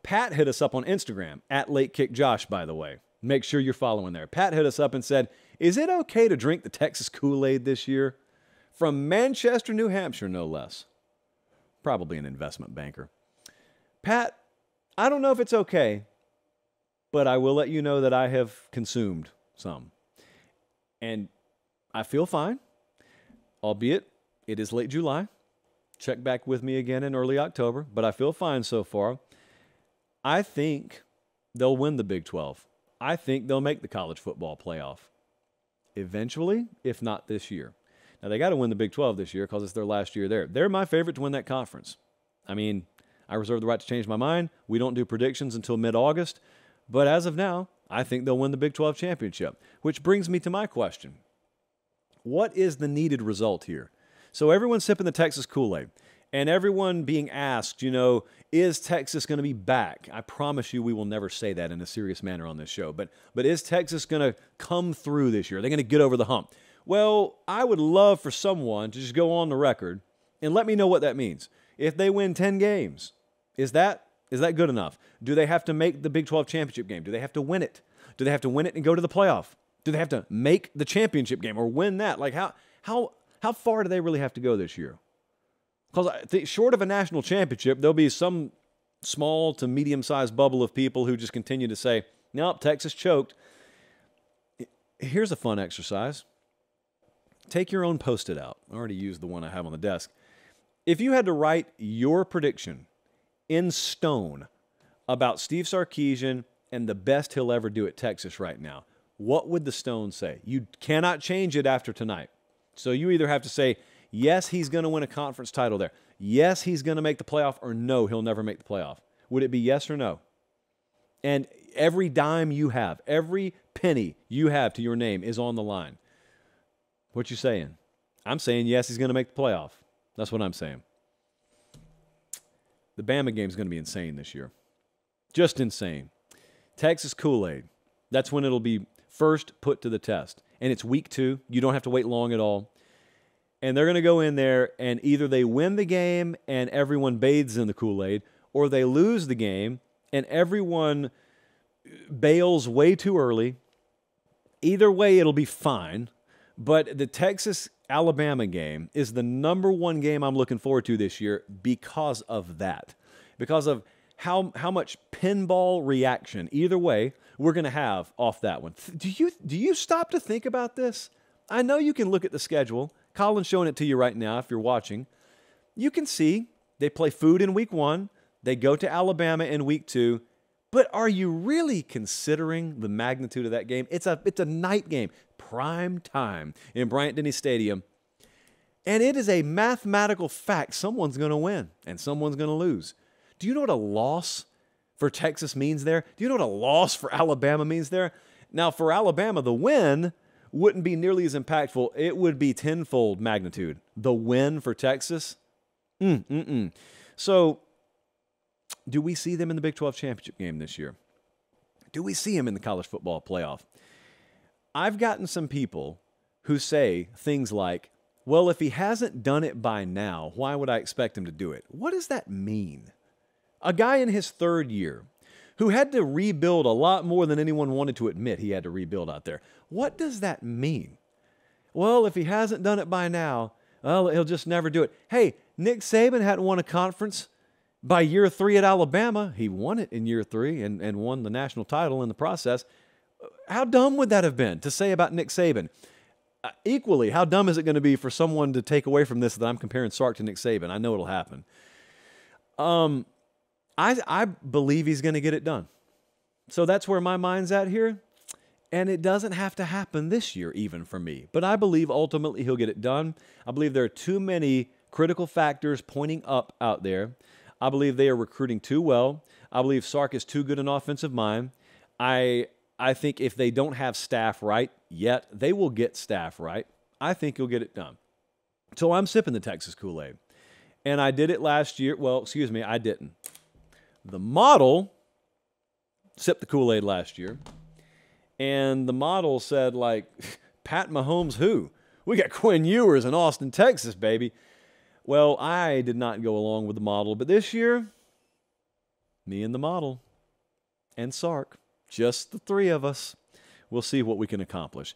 Pat hit us up on Instagram, at LateKickJosh, by the way. Make sure you're following there. Pat hit us up and said, is it okay to drink the Texas Kool-Aid this year? From Manchester, New Hampshire, no less. Probably an investment banker. Pat, I don't know if it's okay, but I will let you know that I have consumed some. And I feel fine, albeit it is late July. Check back with me again in early October, but I feel fine so far. I think they'll win the Big 12. I think they'll make the college football playoff. Eventually, if not this year. Now, they got to win the Big 12 this year because it's their last year there. They're my favorite to win that conference. I mean, I reserve the right to change my mind. We don't do predictions until mid-August. But as of now, I think they'll win the Big 12 championship. Which brings me to my question. What is the needed result here? So everyone's sipping the Texas Kool-Aid. And everyone being asked, you know, is Texas going to be back? I promise you we will never say that in a serious manner on this show. But is Texas going to come through this year? Are they going to get over the hump? Well, I would love for someone to just go on the record and let me know what that means. If they win 10 games, is that good enough? Do they have to make the Big 12 championship game? Do they have to win it? Do they have to win it and go to the playoff? Do they have to make the championship game or win that? Like how far do they really have to go this year? Because I think short of a national championship, there'll be some small to medium-sized bubble of people who just continue to say, nope, Texas choked. Here's a fun exercise. Take your own Post-it out. I already used the one I have on the desk. If you had to write your prediction in stone about Steve Sarkisian and the best he'll ever do at Texas right now, what would the stone say? You cannot change it after tonight. So you either have to say, yes, he's going to win a conference title there. Yes, he's going to make the playoff, or no, he'll never make the playoff. Would it be yes or no? And every dime you have, every penny you have to your name is on the line. What you saying? I'm saying yes, he's going to make the playoff. That's what I'm saying. The Bama game is going to be insane this year. Just insane. Texas Kool-Aid. That's when it'll be first put to the test. And it's week 2. You don't have to wait long at all. And they're going to go in there and either they win the game and everyone bathes in the Kool-Aid, or they lose the game and everyone bails way too early. Either way, it'll be fine. But the Texas-Alabama game is the #1 game I'm looking forward to this year because of that. Because of how much pinball reaction, either way, we're going to have off that one. Do you stop to think about this? I know you can look at the schedule. Colin's showing it to you right now if you're watching. You can see they play food in week 1. They go to Alabama in week 2. But are you really considering the magnitude of that game? It's a night game, prime time in Bryant-Denny Stadium. And it is a mathematical fact someone's going to win and someone's going to lose. Do you know what a loss for Texas means there? Do you know what a loss for Alabama means there? Now, for Alabama, the win wouldn't be nearly as impactful. It would be tenfold magnitude. The win for Texas? So, do we see them in the Big 12 championship game this year? Do we see them in the college football playoff? I've gotten some people who say things like, well, if he hasn't done it by now, why would I expect him to do it? What does that mean? A guy in his 3rd year who had to rebuild a lot more than anyone wanted to admit he had to rebuild out there. What does that mean? Well, if he hasn't done it by now, well, he'll just never do it. Hey, Nick Saban hadn't won a conference by year 3 at Alabama. He won it in year 3 and won the national title in the process. How dumb would that have been to say about Nick Saban? Equally, how dumb is it going to be for someone to take away from this that I'm comparing Sark to Nick Saban? I know it'll happen. I believe he's going to get it done. So that's where my mind's at here. And it doesn't have to happen this year even for me. But I believe ultimately he'll get it done. I believe there are too many critical factors pointing up out there. I believe they are recruiting too well. I believe Sark is too good an offensive mind. I think if they don't have staff right yet, they will get staff right. I think he'll get it done. So I'm sipping the Texas Kool-Aid. And I did it last year. Well, excuse me, I didn't. The model sipped the Kool-Aid last year. And the model said, like, Pat Mahomes who? We got Quinn Ewers in Austin, Texas, baby. Well, I did not go along with the model. But this year, me and the model, and Sark. Just the three of us. We'll see what we can accomplish.